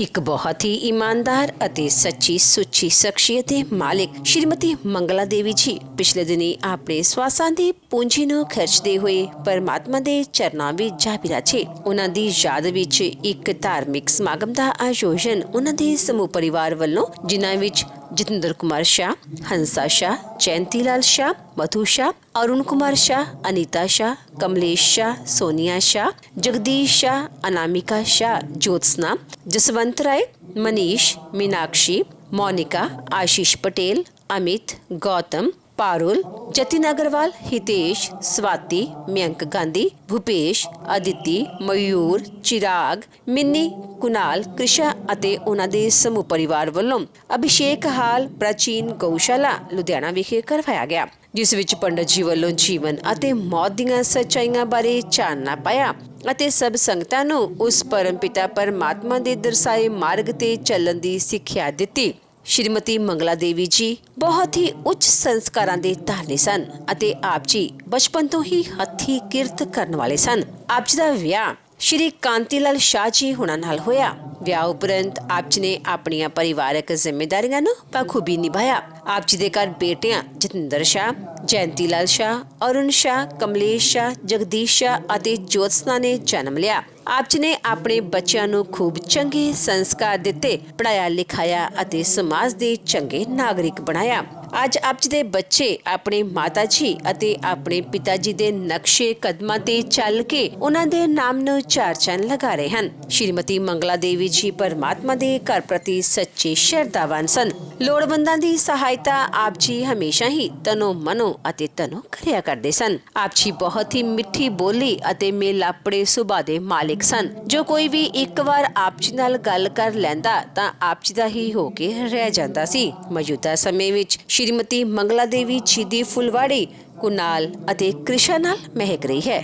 एक बहुत ही ईमानदार ਅਤੇ ਸੱਚੀ ਸੁੱਚੀ ਸ਼ਖਸੀਅਤ ਦੇ ਮਾਲਿਕ ਸ਼੍ਰੀਮਤੀ ਮੰਗਲਾ ਦੇਵੀ ਜੀ ਪਿਛਲੇ ਦਿਨੀ ਆਪਣੇ ਸਵਾਸਾਂ ਦੀ ਪੂੰਜੀ ਨੂੰ ਖਰਚਦੇ ਹੋਏ ਪਰਮਾਤਮਾ ਦੇ ਚਰਨਾਂ ਵਿੱਚ ਜਾ ਬਿਰਾਜੇ। ਉਹਨਾਂ ਦੀ ਯਾਦ ਵਿੱਚ ਇੱਕ ਧਾਰਮਿਕ ਸਮਾਗਮ ਦਾ ਆਯੋਜਨ ਉਹਨਾਂ ਦੇ ਸਮੂਹ ਪਰਿਵਾਰ ਵੱਲੋਂ, ਜਿਨ੍ਹਾਂ ਵਿੱਚ जितेंद्र कुमार शाह, हंसा शाह, जयंती लाल शाह, मधु शाह, अरुण कुमार शाह, अनीता शाह, कमलेश शाह, सोनिया शाह, जगदीश शाह, अनामिका शाह, ज्योत्सना, जसवंत राय, मनीष, मीनाक्षी, मोनिका, आशीष पटेल, अमित, गौतम, पारुल, जतिन अग्रवाल, हितेश, स्वाति, मयंक गांधी, भूपेश, अदिति, मयूर, चिराग, मिन्नी, कुनाल, कृषा ਅਤੇ ਉਹਨਾਂ ਦੇ ਸਮੂਹ ਪਰਿਵਾਰ ਵੱਲੋਂ ਅਭਿਸ਼ੇਕ ਹਾਲ ਪ੍ਰਾਚੀਨ ਗਊਸ਼ਾਲਾ ਲੁਧਿਆਣਾ ਵਿਖੇ ਕਰਵਾਇਆ ਗਿਆ, ਜਿਸ ਵਿੱਚ ਪੰਡਤ ਜੀ ਵੱਲੋਂ ਜੀਵਨ ਅਤੇ ਮੌਤ ਦੀਆਂ ਸੱਚਾਈਆਂ ਬਾਰੇ ਚਾਨਣਾ ਪਾਇਆ ਅਤੇ ਸਭ ਸੰਗਤਾਂ ਨੂੰ ਉਸ ਪਰਮਪਿਤਾ ਪਰਮਾਤਮਾ ਦੇ ਦਰਸਾਏ ਮਾਰਗ ਤੇ ਚੱਲਣ ਦੀ ਸਿੱਖਿਆ ਦਿੱਤੀ। ਸ਼੍ਰੀਮਤੀ ਮੰਗਲਾ ਦੇਵੀ ਜੀ ਬਹੁਤ ਹੀ ਉੱਚ ਸੰਸਕਾਰਾਂ ਦੇ ਧਾਰਨੀ ਸਨ ਅਤੇ ਆਪ ਜੀ ਬਚਪਨ ਤੋਂ ਹੀ ਹੱਥੀਂ ਕਿਰਤ ਕਰਨ ਵਾਲੇ ਸਨ। ਆਪ ਜੀ ਦਾ ਵਿਆਹ श्री कांति लाल शाह जी हुणां नाल होया। ਵਿਆਹ ਉਪਰੰਤ ਆਪ ਜੀ ਨੇ ਆਪਣੀਆਂ ਪਰਿਵਾਰਕ ਜ਼ਿੰਮੇਵਾਰੀਆਂ ਨੂੰ ਬਖੂਬੀ ਨਿਭਾਇਆ। ਆਪ ਜੀ ਦੇ ਘਰ ਬੇਟਿਆਂ ਜਤਿੰਦਰ ਸ਼ਾਹ, ਜयंती लाल शाह, अरुण शाह, कमलेश शाह, जगदीश शाह ਅਤੇ ज्योत्सना ने जन्म लिया। ਆਪ ਜੀ ਨੇ ਆਪਣੇ ਬੱਚਿਆਂ ਨੂੰ ਖੂਬ ਚੰਗੇ ਸੰਸਕਾਰ ਦਿੱਤੇ, ਪੜਾਇਆ ਲਿਖਾਇਆ ਅਤੇ ਸਮਾਜ ਦੇ ਚੰਗੇ ਨਾਗਰਿਕ ਬਣਾਇਆ। ਅੱਜ ਆਪ ਜੀ ਦੇ ਬੱਚੇ ਆਪਣੇ ਮਾਤਾ ਜੀ ਅਤੇ ਆਪਣੇ ਪਿਤਾ ਜੀ ਦੇ ਨਕਸ਼ੇ ਕਦਮਾਂ ਤੇ ਚੱਲ ਕੇ ਉਹਨਾਂ ਦੇ ਨਾਮ ਨੂੰ ਚਾਰ ਚੰਨ ਲਗਾ ਰਹੇ ਹਨ। ਸ਼੍ਰੀਮਤੀ ਮੰਗਲਾ ਦੇਵੀ ਜੀ ਪਰਮਾਤਮਾ ਦੇ ਘਰ ਪ੍ਰਤੀ ਸੱਚੇ ਸ਼ਰਧਾਵਾਨ ਸਨ। ਲੋੜਵੰਦਾਂ ਦੀ ਸਹਾਇਤਾ ਆਪ ਜੀ ਹਮੇਸ਼ਾ ਹੀ ਤਨੋਂ ਮਨੋਂ ਅਤੇ ਤਨੋਂ ਕਰਿਆ ਕਰਦੇ ਸਨ। ਆਪ ਜੀ ਬਹੁਤ ਹੀ ਮਿੱਠੀ ਬੋਲੀ ਅਤੇ ਮੇਲਾਪੜੇ ਸੁਭਾਅ ਦੇ ਮਾਲਿਕ ਸਨ। ਜੋ ਕੋਈ ਵੀ ਇੱਕ ਵਾਰ ਆਪ ਜੀ ਨਾਲ ਗੱਲ ਕਰ ਲੈਂਦਾ ਤਾਂ ਆਪ ਜੀ ਦਾ ਹੀ ਹੋ ਕੇ ਰਹਿ ਜਾਂਦਾ ਸੀ। ਮੌਜੂਦਾ ਸਮੇਂ ਵਿੱਚ ਸ਼੍ਰੀਮਤੀ ਮੰਗਲਾ ਦੇਵੀ ਜੀ ਦੀ ਫੁਲਵਾੜੀ ਕੁਨਾਲ ਅਤੇ ਕ੍ਰਿਸ਼ਾ ਨਾਲ ਮਹਿਕ ਰਹੀ ਹੈ।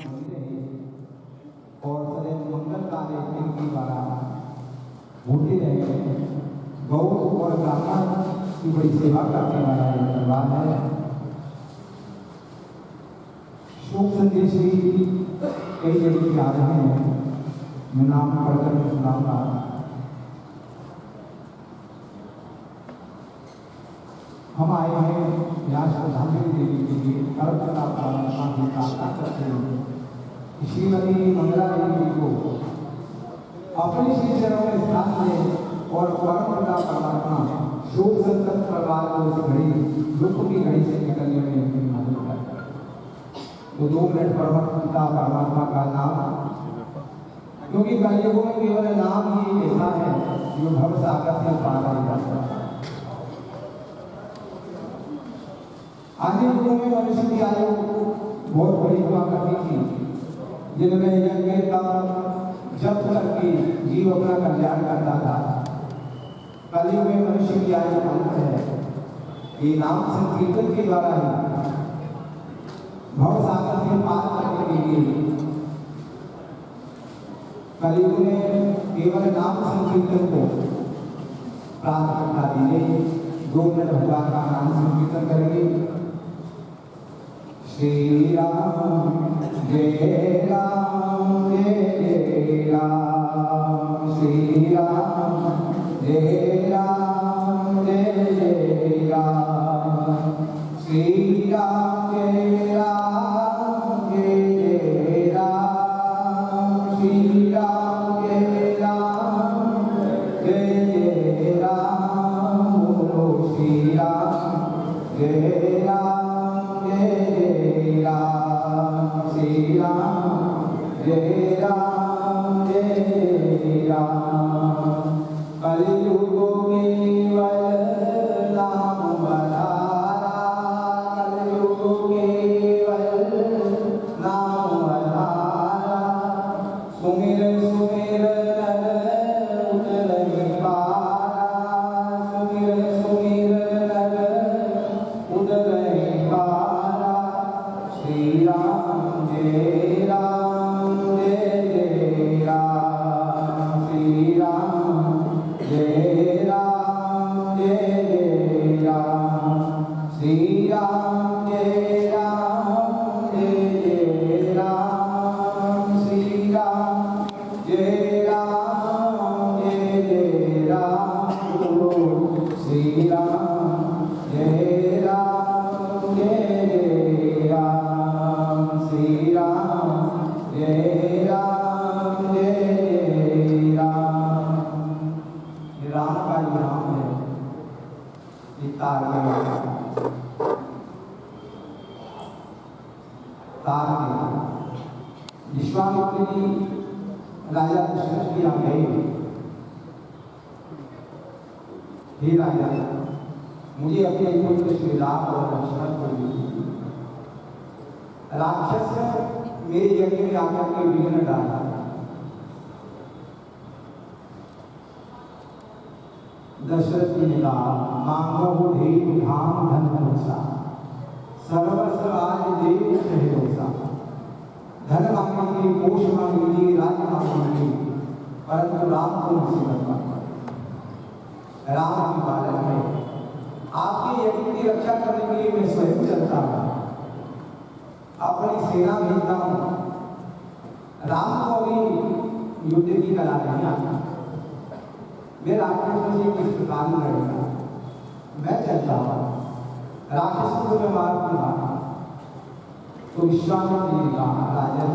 की बड़ी सेवा करने वाला ये परिवार है। शोक संदेश भी कई जगह पे आ रहे हैं, मैं नाम पढ़कर मैं सुनाऊंगा। हम आए हैं यहाँ श्रद्धांजलि देने के लिए, परम परमात्मा की प्रार्थना करते हैं श्रीमती मंगला देवी को अपने श्री चरणों में स्थान दें और परम परमात्मा शोक संतप्त परिवार को उस घड़ी, दुख की घड़ी से निकलने में उनकी मदद करता है। तो 2 मिनट परमात्मा परमात्मा का नाम, क्योंकि कलयुग में केवल नाम ही ऐसा है जो भव सागर से पार नहीं जा सकता। आदि युगों में मनुष्य की आयु बहुत बड़ी हुआ करती थी, जिनमें यज्ञ का जब करके जीव अपना कल्याण करता था। कलयुग में मनुष्य की आयु अंत है। ये नाम संकीर्तन के द्वारा ही भव सागर से पार करने के लिए कलयुग में केवल नाम संकीर्तन को प्राथमिकता दी गई। 2 मिनट भगवान का नाम संकीर्तन करेंगे। श्री राम जय राम जय राम, श्री राम जय राम जय राम, श्री राम जय राम जय राम, श्री राम जय राम जय राम, बोलो श्री राम जय राम जय राम, श्री राम जय राम जय राम। कलयुगो केवल नाम बधारा, कलयुगो केवल नाम बधारा, सुमिर सुमिर नर उतरहि पारा, सुमिर सुमिर नर उतरहि पारा, श्री राम जय राम जय राम, श्री राम जय राम जय राम, श्री राम जय राम जय राम, श्री राम जय राम जय श्री राम जय राम जय राम। ये राम का ही नाम है, ये तारने वाला तारने। विश्वामित्र जी राजा दशरथ की यहाँ गए, हे राजा मुझे अपने पुत्र श्री राम और लक्ष्मण को दीजिए। राक्षस मेरे यज्ञ में आकर के विघ्न डाला। दशरथ जी ने कहा मांगो देव धाम धन धनुषा सर्वस्व आज देव सहयोसा। धन मांगेंगे, कोष मांगेंगे, राज्य मांगेंगे, परंतु राम को मुसीबत मांगेंगे। राम की बालक है, आपके यज्ञ की रक्षा करने के लिए मैं स्वयं चलता हूँ, अपनी सेना भेजता हूँ। राम को अभी युद्ध की कला नहीं आती, मैं राक्षसों से किस प्रकार लड़ूंगा, मैं चलता हूँ, राक्षसों को मैं मार दूंगा। तो विश्वामित्र जी ने कहा राजन,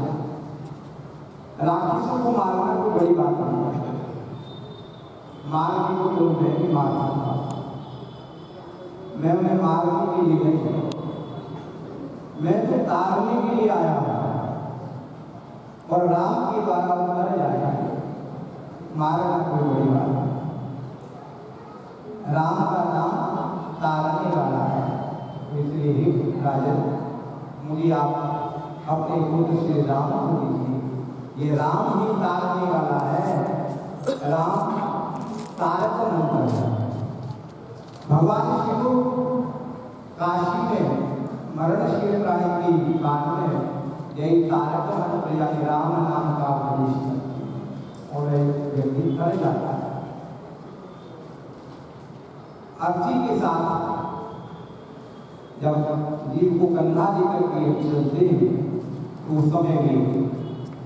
राक्षसों को मारना कोई बड़ी बात नहीं है, मारने को तो मैं भी मार सकता, मैं उन्हें मारने के लिए नहीं, मैं तो तारने के लिए आया हूँ और राम के द्वारा उतर जाएगा, मारना कोई बड़ी बात नहीं। राम का नाम तारने वाला है, इसलिए ही राजन मुझे आप अपने पुत्र श्री राम को दीजिए। ये राम ही तारने वाला है, राम तारक मंत्र है। भगवान शिव काशी में मरणशील प्राणी की कान में यही तारक मंत्र यानी राम नाम का उपदेश और व्यक्ति कर जाता है। अर्थी के साथ जब जीव को कंधा देकर के चलते हैं तो उस समय भी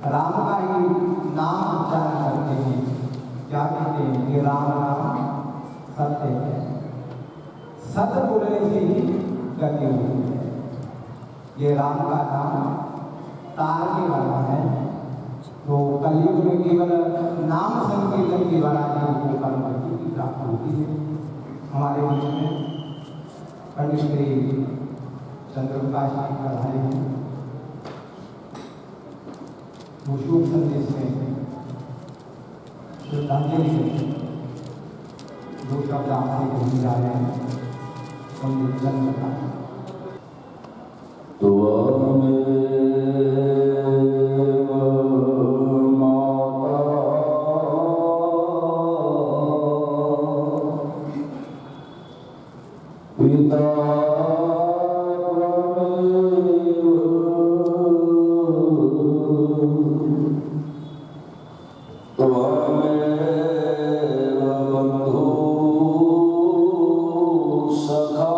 राम का ही नाम उच्चारण करते हैं। क्या कहते हैं? ये राम नाम सत्य है, सत्य बोलने से ही गति होती है। ये राम का नाम तारने वाला है। तो कलयुग में केवल नाम संकीर्तन के द्वारा जीव को परम गति की प्राप्ति होती है। हमारे बीच में पंडित श्री चंद्रप्रकाश जी पढ़ाए हैं, वो शुभ संदेश में श्रद्धांजलि दो शब्द आपसे कहने जा रहे हैं। पंडित चंद्रप्रकाश सखा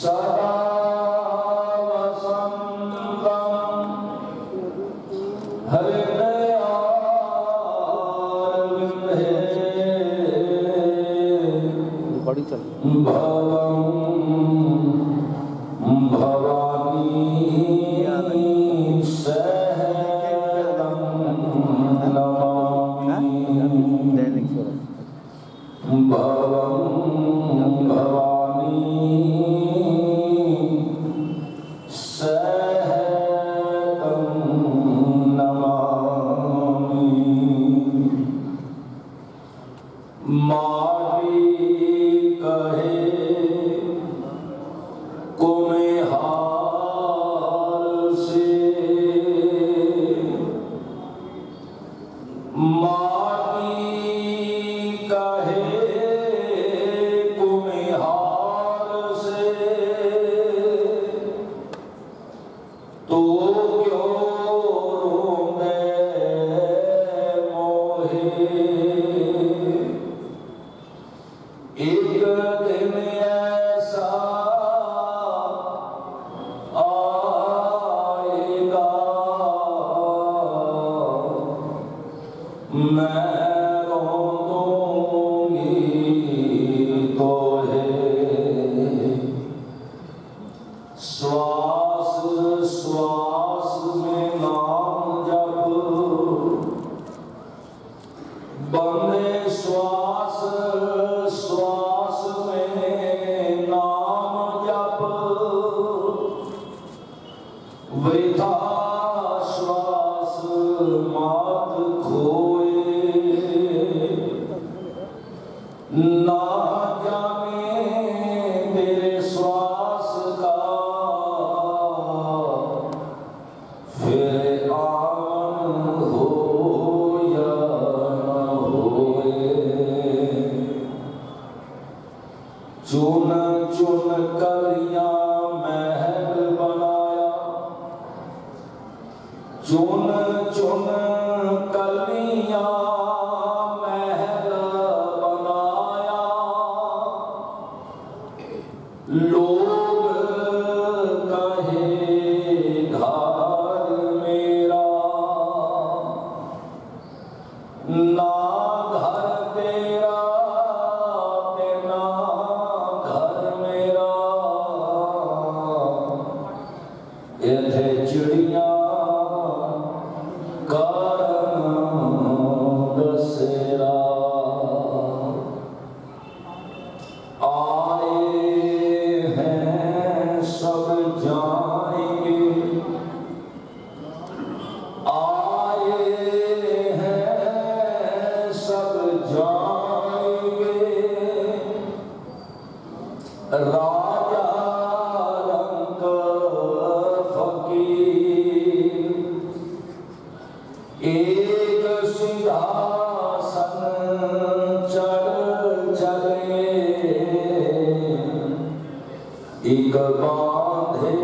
सदा वसंतम हृदयारविंदे भवं भवानी सहगं नमामि भवं भवानी सहगं नमामि माटी कहे कुम्हार से माटी कहे कुम्हार से तो क्यों रोंदे मोहे एक दिन ऐसा आएगा मैं रोऊंगी तोहे श्वास श्वास में नाम जप बंदे श्वास श्वास में नाम जप वृथा श्वास मात खोए ना जाने तेरे श्वास का फिर आन हो या न होए चुन चुन कलियां महल बनाया चुन चुन कलियां महल बनाया लोग कहे घर मेरा ना घर तेरा ना घर मेरा इथे चिड़िया कारण दसेरा आए हैं सब जाएंगे आए हैं सब जाएंगे राजा रंग फकीर एक सिंहासन चढ़ चले एक बांधे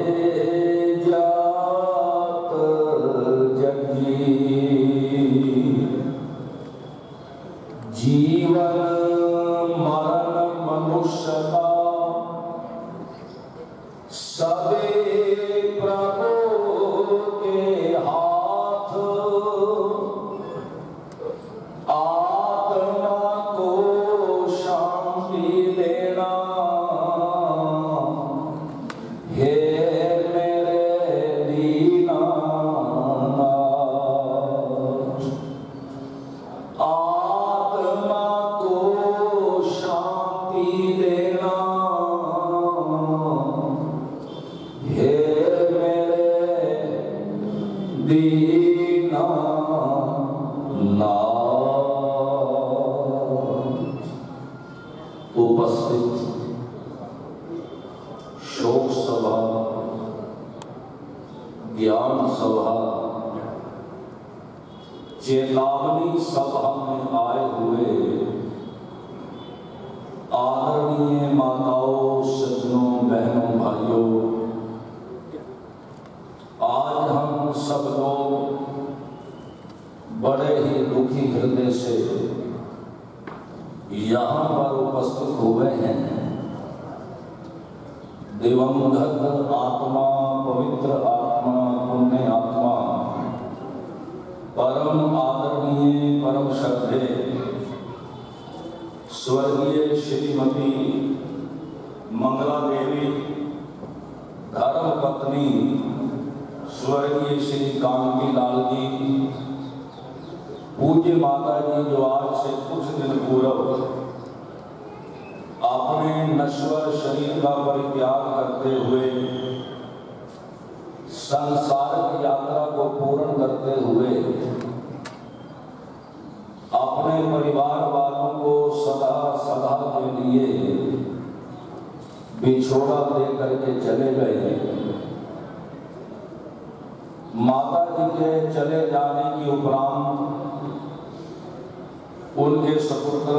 जात जंजीर जीवन मरण मनुष्य का सबे प्रभु के हाथ आत्मा को शांति देना हे मेरे दीनानाथ आत्मा को शांति देना हे मेरे दीनानाथ उपस्थित शोक सभा ज्ञान सभा चेतावनी सभा में आए हुए आदरणीय माताओं सज्जनों बहनों भाइयों आज हम सब लोग बड़े ही दुखी हृदय से यहाँ पर उपस्थित हुए हैं दिवंगत आत्मा, पवित्र आत्मा, पुण्य आत्मा, परम आदरणीय, परम श्रद्धे स्वर्गीय श्रीमती मंगला देवी, धर्म पत्नी स्वर्गीय श्री कांति लाल जी, पूज्य माता जी जो आज से कुछ दिन पूर्व अपने नश्वर शरीर का परित्याग करते हुए संसार की यात्रा को पूर्ण करते हुए अपने परिवार वालों को सदा सदा के लिए बिछोड़ा दे करके चले गए। माता जी के चले जाने के उपरांत उनके सपुत्र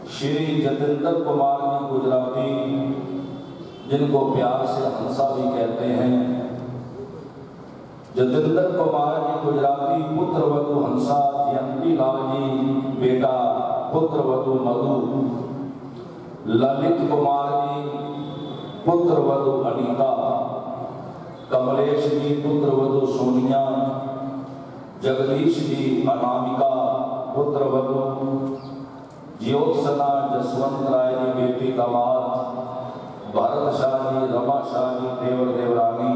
श्री जतेंद्र कुमार जी गुजराती, जिनको प्यार से हंसा भी कहते हैं, जतेंद्र कुमार जी गुजराती पुत्र वधु हंसा, जयंती लाल जी बेटा पुत्र वधु मधु, ललित कुमार जी पुत्र वधु अनीता, कमलेश जी पुत्र वधु सोनिया, जगदीश जी अनामिका पुत्र वधु, ज्योत्सना जसवंत राय जी बेटी दामाद, भरत शाह जी, रमा शाह जी देवर देवरानी,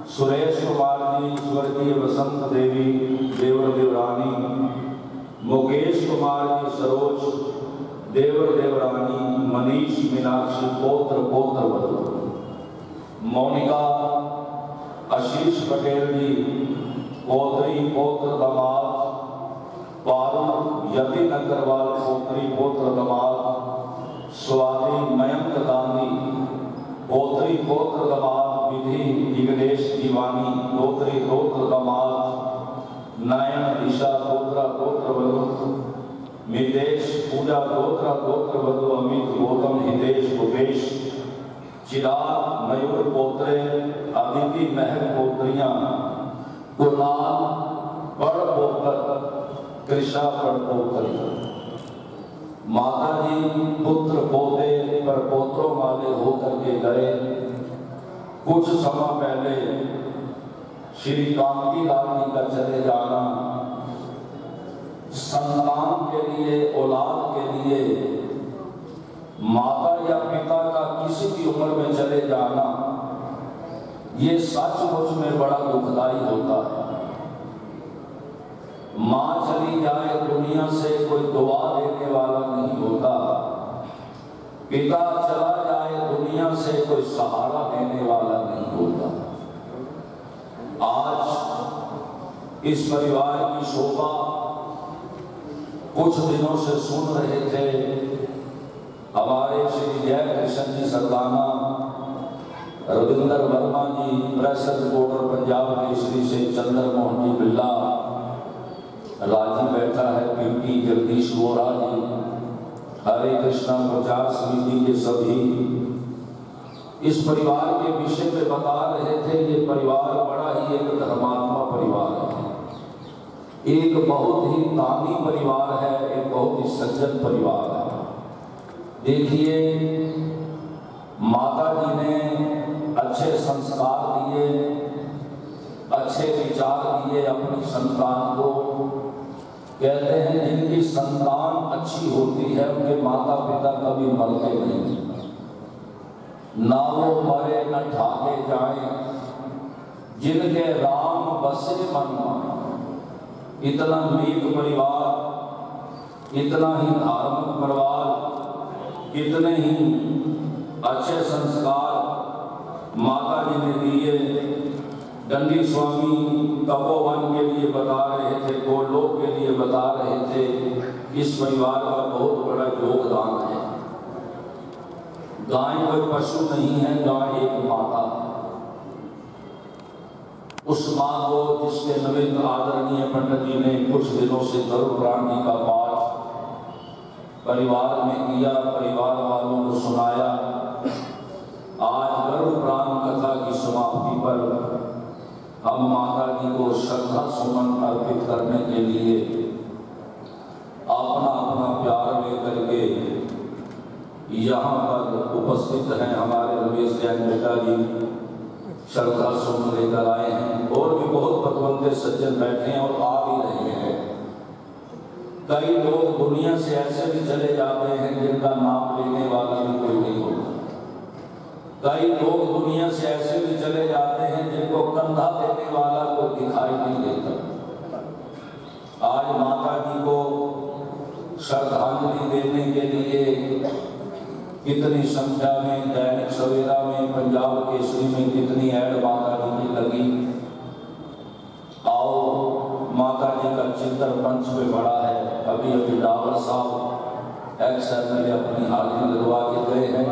सुरेश कुमार जी स्वर्गीय वसंत देवी देवर देवरानी, मुकेश कुमार जी सरोज देवर देवरानी, मनीष मीनाक्षी पौत्र पौत्र वधु, मोनिका आशीष पटेल जी पौत्री पौत्र दामाद, पारुल यतिन अग्रवाल पौत्री पौत्र दामाद, स्वाति मयंक गांधी पौत्री पौत्र दामाद, विधि विघ्नेश दीवानी पौत्री पौत्र दामाद, नयन दिशा पौत्रा पौत्र वधु, मितेश पूजा पौत्रा पौत्र वधु, अमित गौतम हितेश भूपेश, चिराग मयूर पौत्रे, अदिति महल पौत्रियां, कुणाल बड़ पौत्र, कृषा बड़ पौत्री। माता जी पुत्र पोते पर पोत्रों वाले होकर के गए। कुछ समय पहले श्री कांति लाल जी का चले जाना, संतान के लिए, औलाद के लिए, माता या पिता का किसी भी उम्र में चले जाना, ये सचमुच में बड़ा दुखदाई होता है। मां चली जाए दुनिया से कोई दुआ देने वाला नहीं होता, पिता चला जाए दुनिया से कोई सहारा देने वाला नहीं होता। आज इस परिवार की शोभा कुछ दिनों से सुन रहे थे, हमारे श्री जय कृष्ण जी सरदाना, रविंदर वर्मा जी, प्रेस रिपोर्टर पंजाब केसरी से चंद्र मोहन जी बिल्ला, राजी बैठा है पीटी जगदीश वोरा जी, हरे कृष्णा प्रचार समिति के सभी इस परिवार के विषय में बता रहे थे। ये परिवार बड़ा ही एक धर्मात्मा परिवार है, एक बहुत ही दानी परिवार है, एक बहुत ही सज्जन परिवार है। देखिए, माता जी ने अच्छे संस्कार दिए, अच्छे विचार दिए अपनी संतान को। कहते हैं जिनकी संतान अच्छी होती है उनके माता पिता कभी मरते नहीं, ना वो मरे न ठाके जाए। जिनके राम बसे मन में, इतना नेक परिवार, इतना ही धार्मिक परिवार, इतने ही अच्छे संस्कार माता जी ने दिए। दंडी स्वामी तपोवन के लिए बता रहे थे, गोलोक के लिए बता रहे थे, इस परिवार का बहुत बड़ा योगदान है। गाय कोई पशु नहीं है, गाय एक माता है। उस मां को जिसके निमित्त आदरणीय पंडित जी ने कुछ दिनों से गरुड़ पुराण जी का पाठ परिवार में किया, परिवार वालों को सुनाया। आज गरुड़ पुराण कथा की समाप्ति पर हम माता जी को श्रद्धा सुमन अर्पित करने के लिए अपना अपना प्यार लेकर के यहाँ पर उपस्थित हैं हमारे रमेश जैन बेटा जी, श्रद्धा सुमन लेकर आए हैं, और भी बहुत पतवंते सज्जन बैठे हैं और आ भी रहे हैं। कई लोग दुनिया से ऐसे भी चले जाते हैं जिनका नाम लेने वाला भी कोई नहीं होता। कई लोग दुनिया से ऐसे भी चले जाते हैं जिनको कंधा देने वाला कोई दिखाई नहीं देता। आज माता जी को श्रद्धांजलि देने के लिए कितनी संख्या में दैनिक सवेरा में, पंजाब केसरी में कितनी ऐड माता जी की लगी। आओ, माता जी का चिंतन मंच पे बड़ा है। अभी डावर साहब एक्स-एमएलए अपनी हाजिरी लगवा के गए हैं।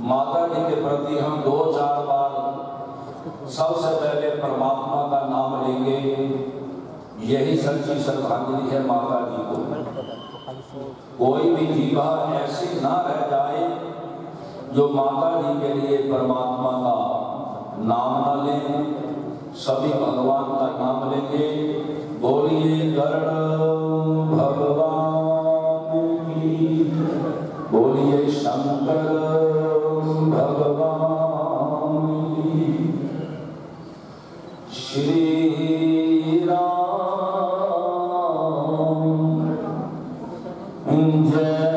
माता जी के प्रति हम 2-4 बार सबसे पहले परमात्मा का नाम लेंगे। यही सच्ची श्रद्धांजलि है माता जी को। कोई भी जीवा ऐसी ना रह जाए जो माता जी के लिए परमात्मा का नाम ना ले। सभी भगवान का नाम लेंगे। बोलिए गरुड़ भगवान की, बोलिए शंकर भगवान की। श्री राम जय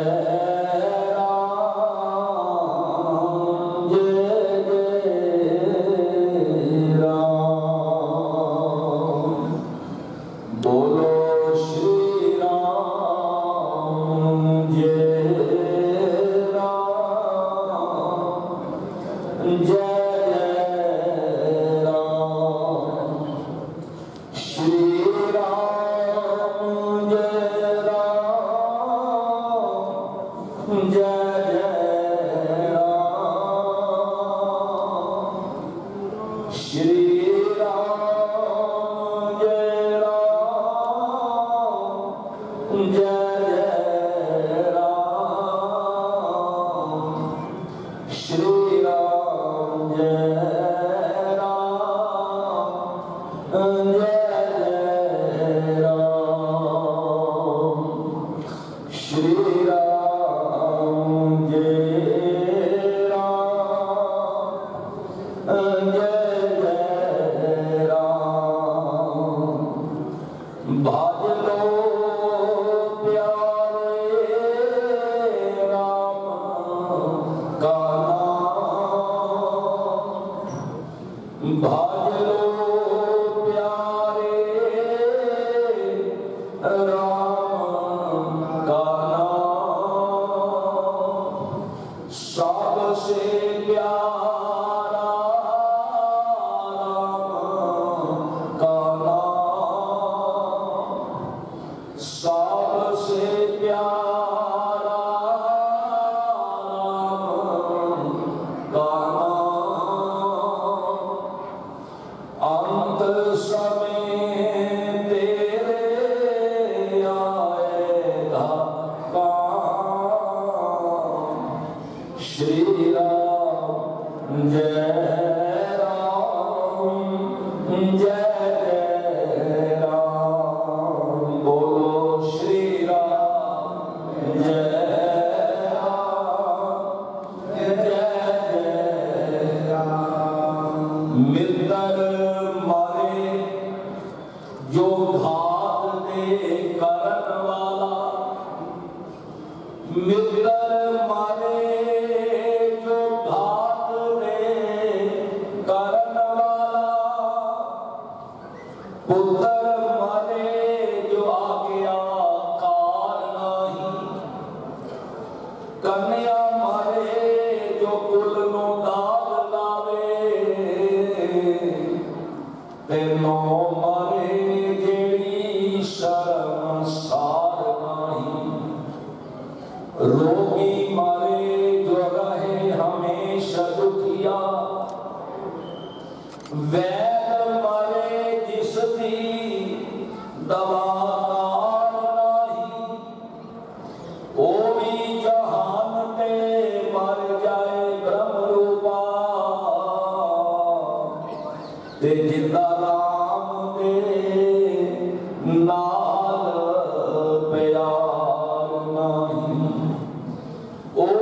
ओ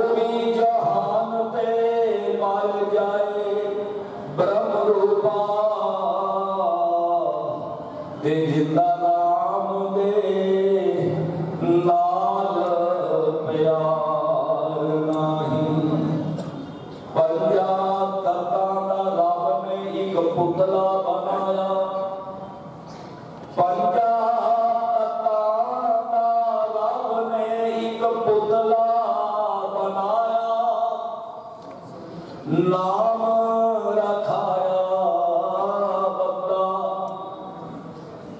नाम रखाया बंदा,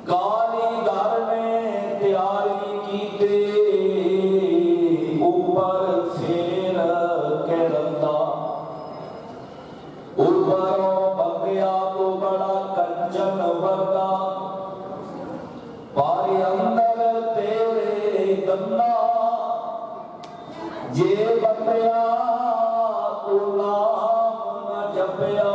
कारीगर ने तैयारी की ते ऊपर फेर के रंदा, ऊपरों बंदिया तो बड़ा कंचन वर्गा, पर अंदर तेरे गंदा, जे बंदिया तू नाम न जपया,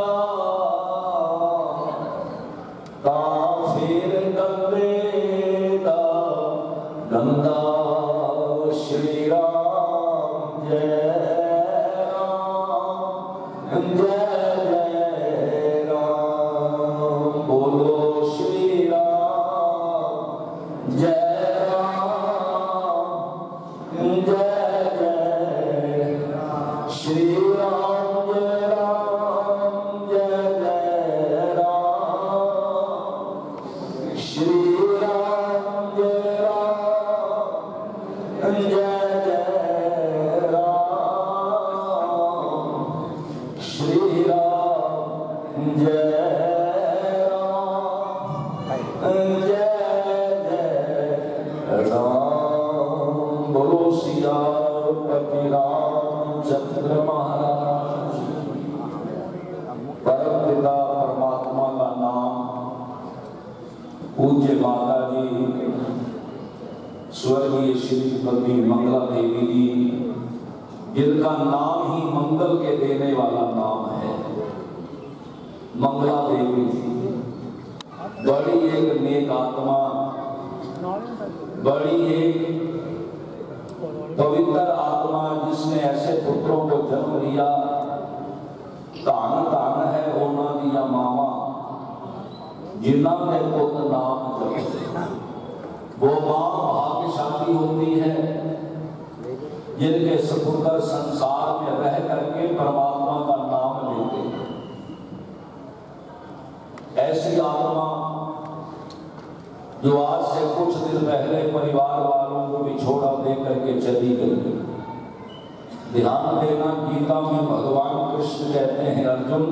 तां फिर गंदे दा गंदा। श्री राम जय राम जय जय राम, बोलो श्री राम जय राम जय जय श्री राम जय राम जय जय राम, श्री राम जय राम जय जय राम, श्री राम जय राम जय जय राम। बोलो सियापति रामचंद्र महाराज। परम पिता परमात्मा का नाम पूज्य माता जी स्वर्गीय श्रीमती मंगला देवी जी, जिनका नाम ही मंगल के देने वाला नाम है, मंगला देवी जी बड़ी एक नेक आत्मा, बड़ी एक पवित्र आत्मा, जिसने ऐसे पुत्रों को जन्म दिया। धन धन है उन्हां दियां मावां जिन्हां दे पुत नाम जपदे। वो मां भाग्यशाली होती है जिनके सपुत्र संसार में रह करके परमात्मा का नाम लेते हैं। ऐसी आत्मा जो आज से कुछ दिन पहले परिवार वालों को बिछोड़ा दे करके चली गई। ध्यान देना, गीता में भगवान कृष्ण कहते हैं, अर्जुन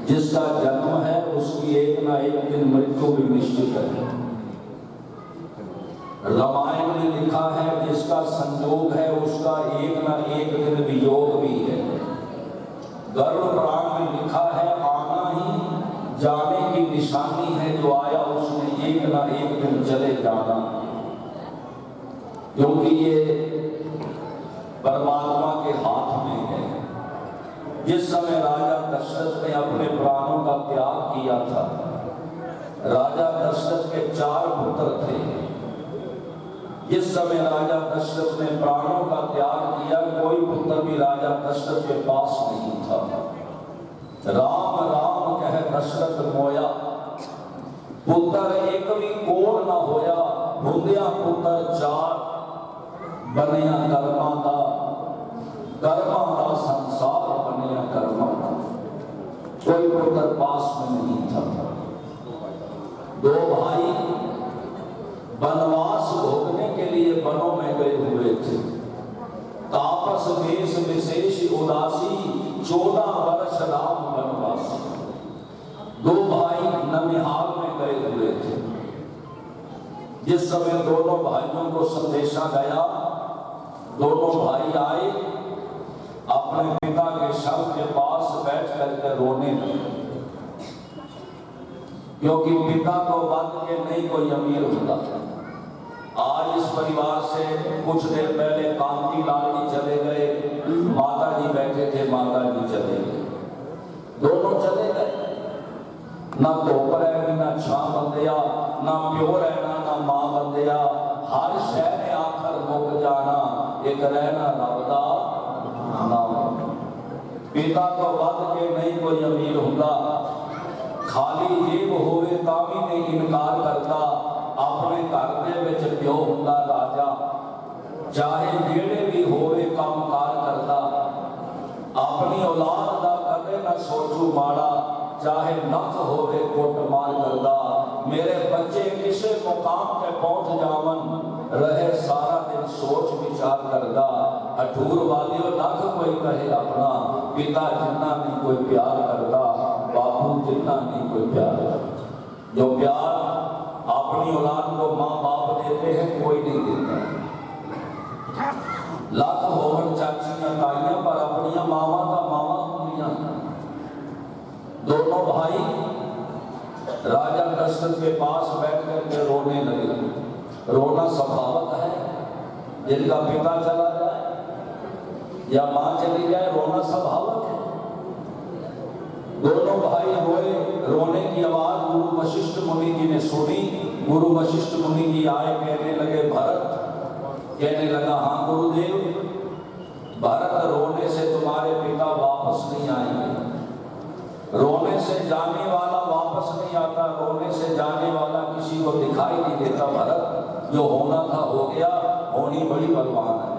जिसका जन्म है उसकी एक ना एक दिन मृत्यु भी निश्चित है। रामायण में लिखा है जिसका संयोग है उसका एक ना एक दिन वियोग भी है। गरुड़ पुराण में लिखा है आना ही जाने की निशानी है, जो आया उसने एक ना एक दिन चले जाना। क्योंकि ये परमात्मा के हाथ में है। जिस समय राजा दशरथ ने अपने प्राणों का त्याग किया था, राजा दशरथ के 4 पुत्र थे। जिस समय राजा दशरथ ने प्राणों का त्याग किया, कोई पुत्र भी राजा दशरथ के पास नहीं था। राम राम कह दशरथ मोया, पुत्र एक भी कोल न होया। हुंदिया पुत्र 4 बनिया कर्मा का संसार बनिया कर्मा का। कोई पुत्र पास में नहीं था। 2 भाई वनवास भोगने के लिए वनों में गए हुए थे। तापस वेश विशेष उदासी, 14 वर्ष राम वनवासी। 2 भाई ननिहाल में गए हुए थे। जिस समय दोनों भाइयों को संदेशा गया, दोनों भाई आए, अपने पिता के शव के पास बैठ करके रोने लगे। क्योंकि पिता को बंद के नहीं कोई अमीर होता। आज इस परिवार से कुछ देर पहले कांति लाल जी चले गए, माता जी बैठे थे, माता जी चले गए, दोनों चले गए। ना धुप रहनी, ना छां बंदिया, ना प्यो रहना, ना मां बंदिया। हर शह ने आखर मुक जाना, एक रहना रब दा नाम। पिता तो बंद के नहीं कोई अमीर होता। खाली जेब होवे तां भी नहीं इनकार करता। अपने घर दे विच प्यो हुंदा राजा, चाहे जेड़े भी होवे काम कार करदा। अपनी औलाद दा कदे ना सोचू माड़ा, चाहे नख होवे कुट मार करदा। मेरे बच्चे किसे मुकाम पे पहुंच जावन, रहे सारा दिन सोच विचार करदा। अठूर वालियो नख कोई कहे अपना, पिता जितना नहीं कोई प्यार करता, बापू जितना नहीं कोई प्यार करता। जो प्यार अपनी औलाद को माँ बाप देते हैं कोई नहीं देता। लाख होवन चाचियां ताइयां पर अपनिया मावा का मावा दुनिया। दोनों भाई राजा दशरथ के पास बैठ करके रोने लगे। रोना स्वभावक है, जिनका पिता चला जाए या मां चली जाए रोना स्वभावक है। दोनों भाई रोए। रोने की आवाज गुरु वशिष्ठ मुनि जी ने सुनी। गुरु वशिष्ठ मुनि जी आए, कहने लगे भरत, कहने लगा हाँ गुरुदेव, भरत रोने से तुम्हारे पिता वापस नहीं आएंगे। रोने से जाने वाला वापस नहीं आता, रोने से जाने वाला किसी को दिखाई नहीं देता। भरत, जो होना था हो गया, होनी बड़ी बलवान है।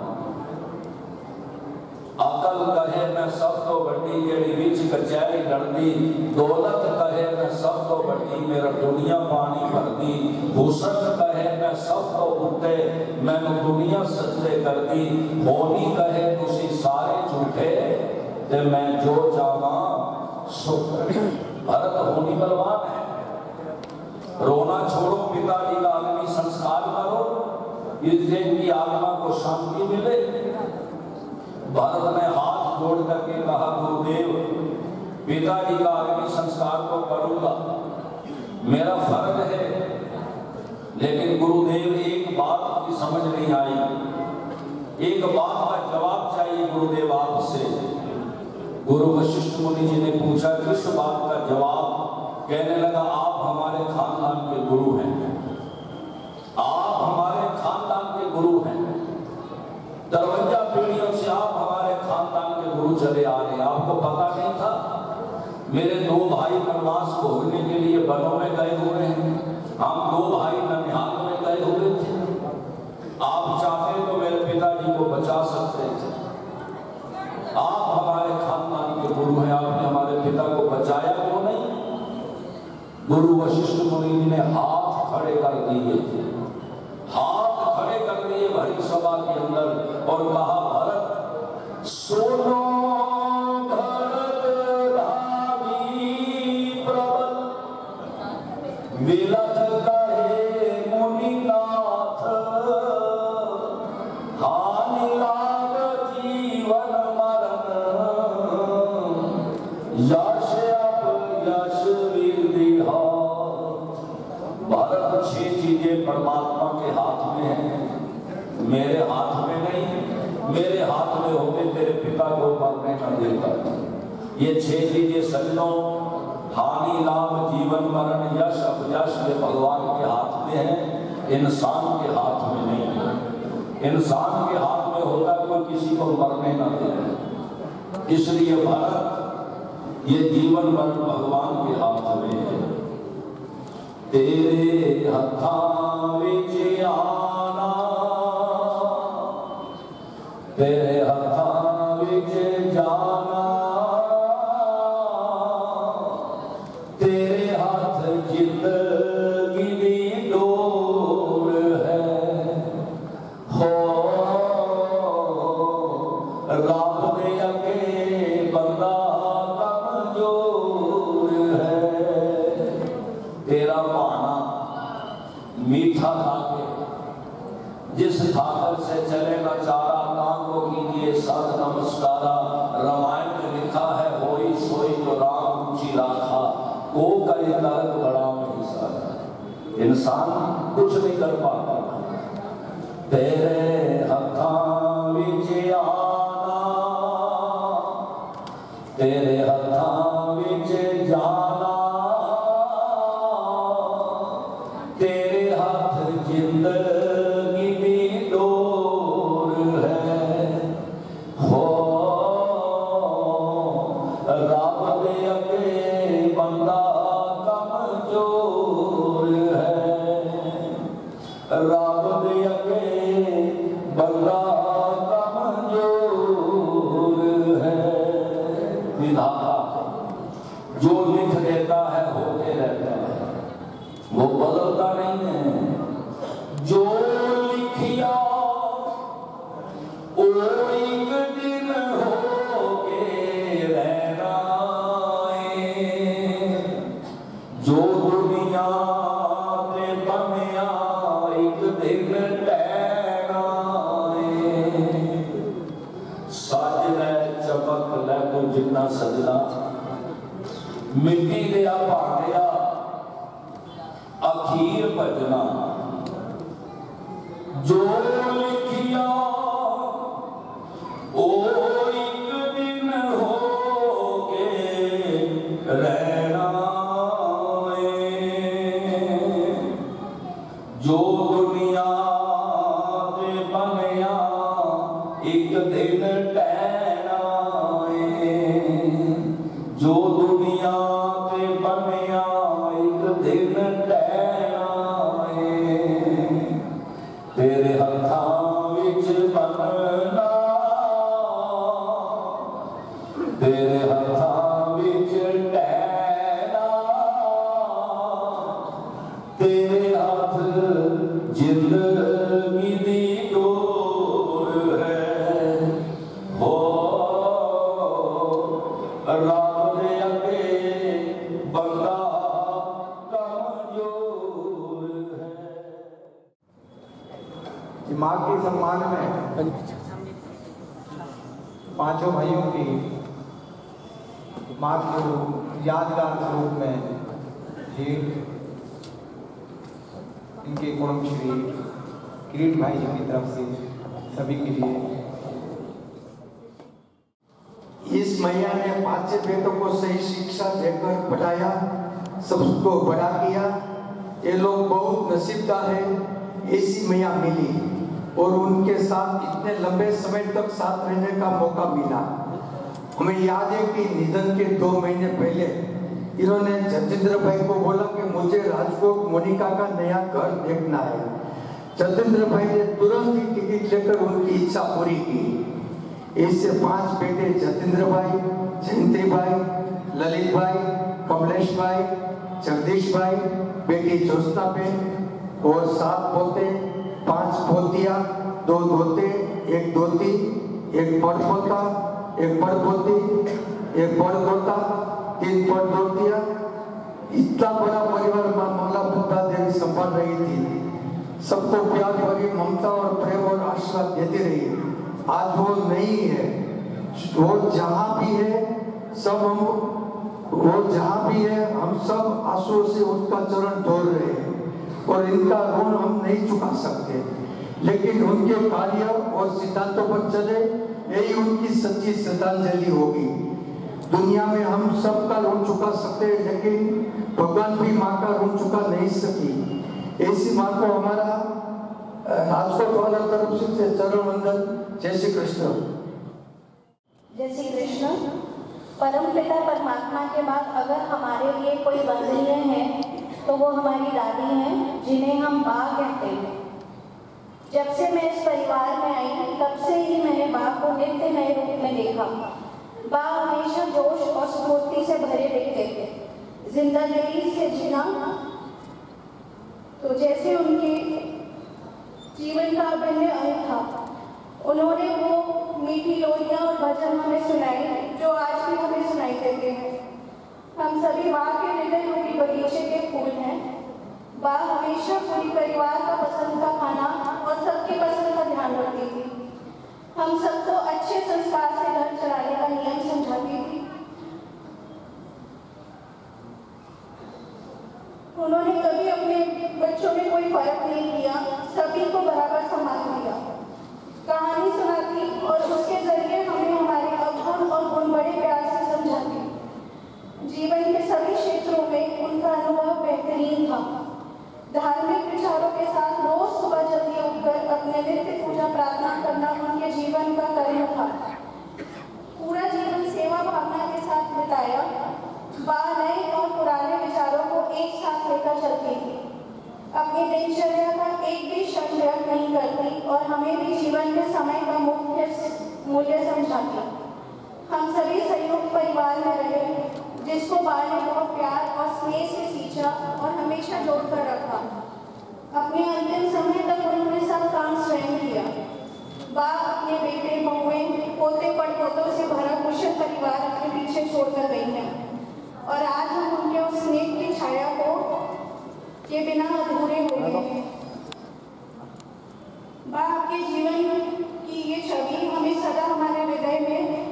अकल कहे मैं सब तो बड़ी जेड़ी विच कचहरी लड़दी, दौलत कहे मैं सब तो बड़ी मेरा दुनिया पानी भरदी, हुसन कहे मैं सब तो उत्ते मैनू दुनिया सजदे करदी, होनी कहे तुसी सारे झूठे ते मैं जो चाहवा सो। भरत होनी बलवान है। रोना छोड़ो, पिताजी का अग्नि संस्कार करो, इससे इनकी आत्मा को शांति मिले। भरत ने हाथ जोड़ करके कहा गुरुदेव, पिताजी का अग्नि संस्कार तो करूंगा, मेरा फर्ज है, लेकिन गुरुदेव एक बात की समझ नहीं आई, एक बात का जवाब चाहिए गुरुदेव आपसे। गुरु वशिष्ठ मुनि जी ने पूछा किस बात का जवाब? कहने लगा आप हमारे खानदान के गुरु हैं, आप हमारे खानदान के गुरु हैं। 53 पीढ़ियों से आप हमारे खानदान के गुरु चले आ रहे हैं। आपको पता नहीं था? मेरे 2 भाई वनवास भोगने के लिए वनों में गए हुए हैं, हम 2 भाई ननिहाल में गए हुए थे। आप चाहते तो मेरे पिताजी को बचा सकते थे। आप हमारे खानदान के गुरु हैं, आपने हमारे पिता को बचाया क्यों नहीं? गुरु वशिष्ठ मुनि जी ने हाथ खड़े कर दिए थे, हाथ खड़े कर दिए भरी सभा के अंदर और कहा भरत सुनो, भरत भावी प्रबल विलख कहे मुनिनाथ, हानि लाभ जीवन मरण, यश अपयश वीर हाथ। भारत 6 चीजें परमात्मा के हाथ में है, मेरे हाथ में नहीं। मेरे हाथ में होते तेरे पिता को मरने न देता। ये 6 चीजें सज्जनों, हानि लाभ जीवन मरण यश अपयश, ये भगवान के हाथ में है, इंसान के हाथ में नहीं है। इंसान के हाथ में होता कोई किसी को मरने न दे। इसलिए भारत ये जीवन मरण भगवान के हाथ में है। तेरे हत्थां विच आना, तेरे हत्थां विच जाना, तेरे हाथ जिंदगी दी डोर है। हो रब दे अगे बंदा कमजोर है। तेरा भाना मीठा खाके जिस खाकर से चलेगा चारा, को कीजिए साध नमस्कारा। रामायण में लिखा है होई सोई जो राम ऊंची राखा, को करे तर्क बड़ा में हिस्सा। इंसान कुछ नहीं कर पाता। तेरे हत्थां विच आना, तेरे हत्थां विच जाना, तेरे हाथ जिंदगी दी डोर है। हो रब दे अगे बंदा कमजोर है, रब दे अगे बंदा कमजोर है। विधाता जो लिख देता है होके रहता है, वो बदलता नहीं है। जो लिखिया ओ एक दिन होके लै चमक लै तू जिन्ना सजना, मिट्टी दिया भांडिया अखीर भजना, जो लिखिया ओ एक दिन होके रहना है, जो दुनिया ते बनया एक दिन टहना है, जो दुनिया ते बनया एक दिन टहना है, तेरे हत्थां विच बनना, तेरे हत्थां विच टहना, तेरे हाथ जिंदगी दी डोर है, हो रब दे अगे बंदा कमजोर है। माँ के सम्मान में पांचों भाइयों की माँ के यादगार स्वरूप में भेंट इनके कुटुंब श्री किरीट भाई जी की तरफ से सभी के लिए। इस मैया ने 5 बेटों को सही शिक्षा देकर पढ़ाया, सबको बड़ा किया। ये लोग बहुत नसीबदार है, ऐसी मैया मिली और उनके साथ इतने लंबे समय तक साथ रहने का मौका मिला। हमें याद है कि निधन के 2 महीने पहले इन्होंने जतेंद्र भाई को बोला कि मुझे राजकोट मोनिका का नया घर देखना है। जतेंद्र भाई ने तुरंत ही टिकट लेकर उनकी इच्छा पूरी की। इससे 5 बेटे जतेंद्र भाई, जयंती भाई, ललित भाई, कमलेश भाई, जगदीश भाई, बेटी ज्योत्सना बहन और 7 पोते, 5 पोतियां, 2 दोते, 1 दोती, 1 पड़पोता, 1 पड़पोती, 1 पड़पोता, 3 पड़पोतियां। इतना बड़ा परिवार मां मंगला बुद्धा देवी संभाल रही थी। सबको प्यार भरी ममता और प्रेम और आशीर्वाद देती रही। आज वो नहीं है, वो जहाँ भी है हम सब आंसुओं से उसका चरण धो रहे हैं और इनका ऋण हम नहीं चुका सकते, लेकिन उनके कार्य और सिद्धांतों पर चले, यही उनकी सच्ची श्रद्धांजलि होगी। दुनिया में हम सब का ऋण चुका सकते हैं, लेकिन भगवान भी माँ का ऋण चुका नहीं सकी। ऐसी माँ को हमारा राजकोट वाला तरफ से चरण वंदन। जय श्री कृष्ण। जय श्री कृष्ण। परम पिता परमात्मा के बाद अगर हमारे लिए कोई वंदनीय है तो वो हमारी दादी हैं, जिन्हें हम बा कहते हैं। जब से मैं इस परिवार में आई तब से ही मैंने बा को नित्य नए रूप में देखा। बा हमेशा जोश और स्फूर्ति से भरे दिखते थे। जिंदगी से जीना तो जैसे उनके जीवन का अभिन्न अंग था। उन्होंने वो मीठी लोरियां और भजन हमें सुनाए जो आज भी हमें सुनाई देते हैं। हम सभी माँ के हृदय रूपी बगीचे के फूल हैं। बा हमेशा पूरी परिवार का पसंद का खाना और सबके पसंद का ध्यान रखती थी। हम सबको अच्छे संस्कार से घर चलाने का नियम समझाती थी। उन्होंने कभी अपने बच्चों में कोई फर्क नहीं किया, सभी को बराबर सम्मान दिया। कहानी सुनाती और उसके जरिए हमें हमारे अवगुण और गुण बड़े प्यार से समझाती। जीवन के सभी क्षेत्रों में उनका अनुभव बेहतरीन था। धार्मिक विचारों के साथ रोज सुबह जल्दी उठकर अपने नित्य पूजा प्रार्थना करना उनके जीवन का कर्म था। पूरा जीवन सेवा भावना के साथ बिताया। बा नए और पुराने विचारों को एक साथ लेकर चलती थी। अपनी दिनचर्या का एक भी क्षण व्यर्थ नहीं करती और हमें भी जीवन में समय का मुख्य मूल्य समझाती। हम सभी संयुक्त परिवार में रहे, जिसको बा ने बहुत प्यार और स्नेह से सींचा और हमेशा जोड़कर रखा। अपने अंतिम समय तक उन्होंने सब काम स्वयं किया। बा अपने बेटे, बहुएं, पोते पड़पोतों से भरा कुशल परिवार अपने पीछे छोड़कर गई हैं और आज हम उनके उस स्नेह की छाया को के बिना अधूरे हो गए हैं। बा आपके जीवन की ये छवि हमें सदा हमारे हृदय में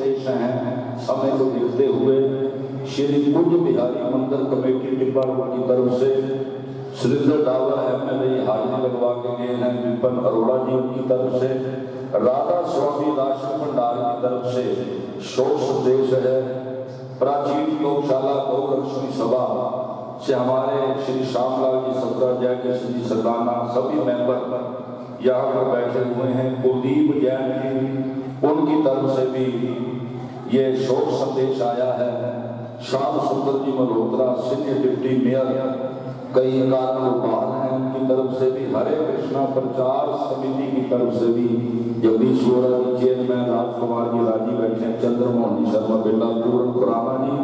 संदेश हैं। समय को देखते हुए श्री कुंज बिहारी मंदिर कमेटी डिपार्टमेंट की तरफ से सुरेंद्र डावर MLA हाजिरी लगवा के गए हैं। विपिन अरोड़ा जी की तरफ से, राधा स्वामी राष्ट्र भंडार की तरफ से शोक संदेश है। प्राचीन गौशाला गौरक्षणी सभा से हमारे श्री श्यामलाल जी सत्रा, जय कृष्ण जी सरदाना, सभी मेंबर यहाँ पर बैठे हुए हैं। कुलदीप जैन जी, उनकी तरफ से भी ये शोक संदेश आया है। श्याम सुंदर जी मल्होत्रा, सीनियर डिप्टी मेयर, कई कार्यपाल हैं, उनकी तरफ से भी, हरे कृष्णा प्रचार समिति की तरफ से भी जगदीश्वर जी चेयरमैन, राजकुमार जी राजी बैठे हैं, चंद्रमोहन जी शर्मा बेटा, पूर्ण खुराना जी,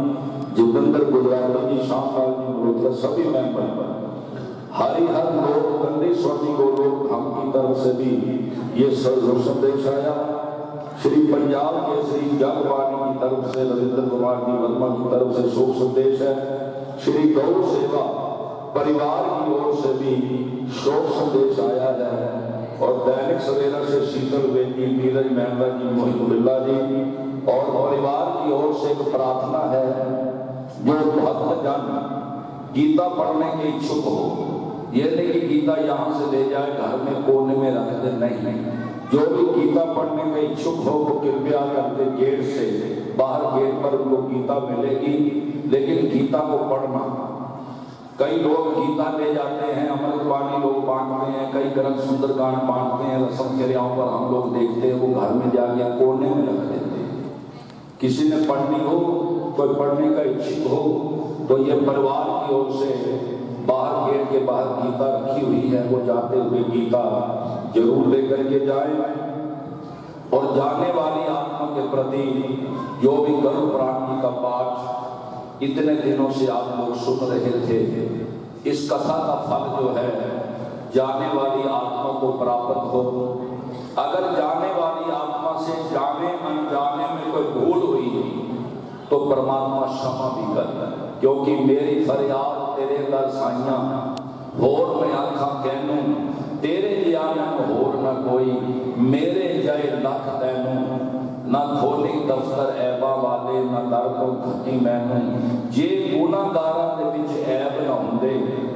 जितेंद्र गुजराती जी, श्यामलाल जी मल्होत्रा, सभी मेंबर, हरिहर लोक गंदी स्वामी गोलोक धाम की तरफ से भी ये संदेश आया। श्री पंजाब के श्री जगवाणी की तरफ से रविंद्र कुमार जी वर्मा की तरफ से शोक संदेश है। श्री गौ सेवा परिवार की ओर से भी शोक संदेश आया है। और दैनिक सवेरा से शीतल बेटी, नीरज मेहरा जी, मोहित बिल्ला जी और परिवार की ओर से एक प्रार्थना है, जो भक्तजन गीता पढ़ने के इच्छुक हो, ये नहीं कि गीता यहाँ से ले जाए घर में कोने में रख दे, नहीं, जो भी गीता पढ़ने के इच्छुक हो वो कृपया करके गेट से बाहर, गेट पर उनको गीता मिलेगी, लेकिन गीता को पढ़ना। कई लोग गीता ले जाते हैं, अमृतवाणी लोग बांटते हैं, कई ग्रंथ सुंदरकांड बांटते हैं, रस्म क्रियाओं पर हम लोग देखते हैं, वो घर में जाके कोने में रख देते हैं। किसी ने पढ़नी हो, कोई पढ़ने का इच्छुक हो, तो ये परिवार की ओर से बाहर, गेट के बाहर गीता रखी हुई है, वो जाते हुए गीता जरूर लेकर के जाए। और जाने वाली आत्मा के प्रति जो भी गरुड़ पुराण का पाठ इतने दिनों से आप लोग सुन रहे थे, इस कथा का फल जो है जाने वाली आत्मा को प्राप्त हो। अगर जाने वाली आत्मा से जाने अनजाने में कोई भूल हुई तो परमात्मा क्षमा भी करता है, क्योंकि मेरी फरियाद तेरे दर साइयां, होर मैं आखा कहनू तेरे जिया होर न कोई, मेरे जय लख तैनू, ना खोली दफ्तर ऐबा वाले, ना दर तो घटी मैनू, जे गुनाहगारां दे विच ऐब ना हुंदे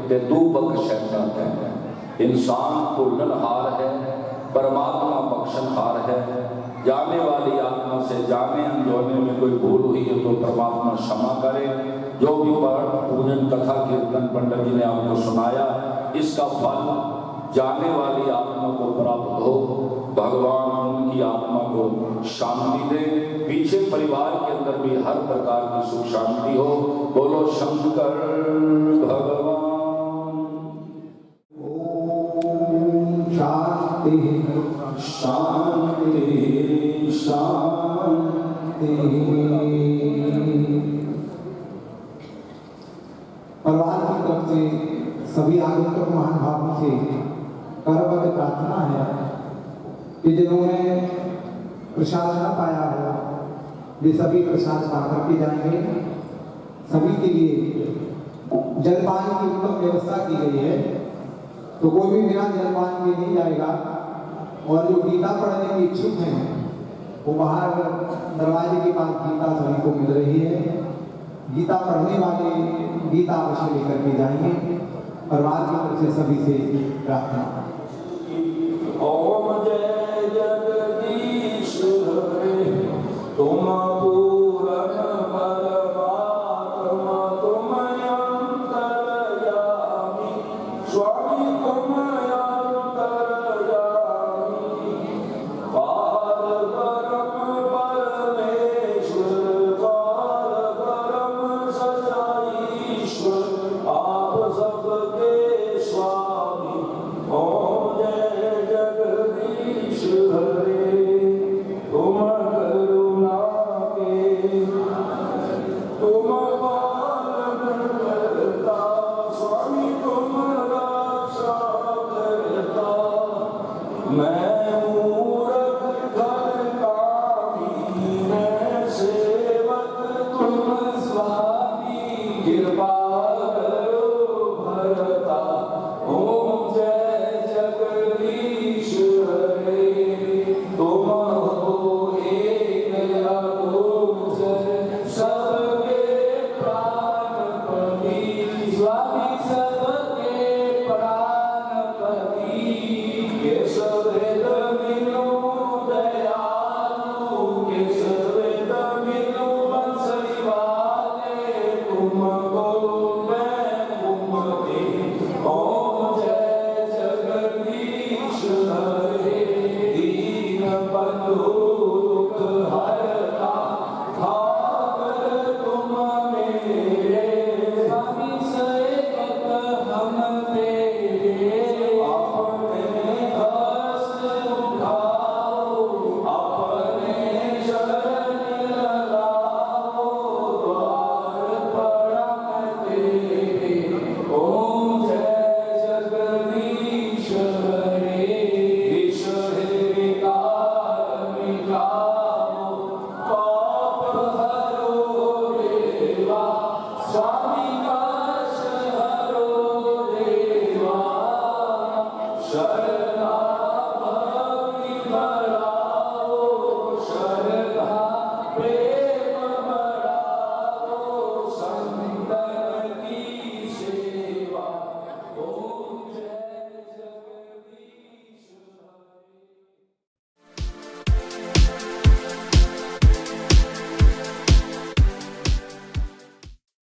ते तू बख्शैना तैनू। इंसान भुलनहार है, परमात्मा बख्शनहार है। जाने वाली आत्मा से जाने अनजाने में कोई भूल हुई है तो परमात्मा क्षमा करे। जो भी पाठ पूजन कथा कीर्तन पंडित जी ने आपको सुनाया, इसका फल जाने वाली आत्मा को प्राप्त हो। भगवान उनकी आत्मा को शांति दे। पीछे परिवार के अंदर भी हर प्रकार की सुख शांति हो। बोलो शंकर भगवान। शांति शांति शांति। परिवार की तरफ से सभी आगंतुक महानुभावों से करबद्ध प्रार्थना है कि जिन्होंने प्रसाद न पाया हो वे सभी प्रसाद पाकर के जाएंगे। सभी के लिए जलपान की उत्तम व्यवस्था की गई है, तो कोई भी बिना जलपान के नहीं जाएगा। और जो गीता पढ़ने के इच्छुक हैं वो बाहर दरवाजे के पास गीता सभी को मिल रही है। गीता पढ़ने वाले गीता अवश्य लेकर के जाएंगे। परिवार की तरफ से सभी से प्रार्थना।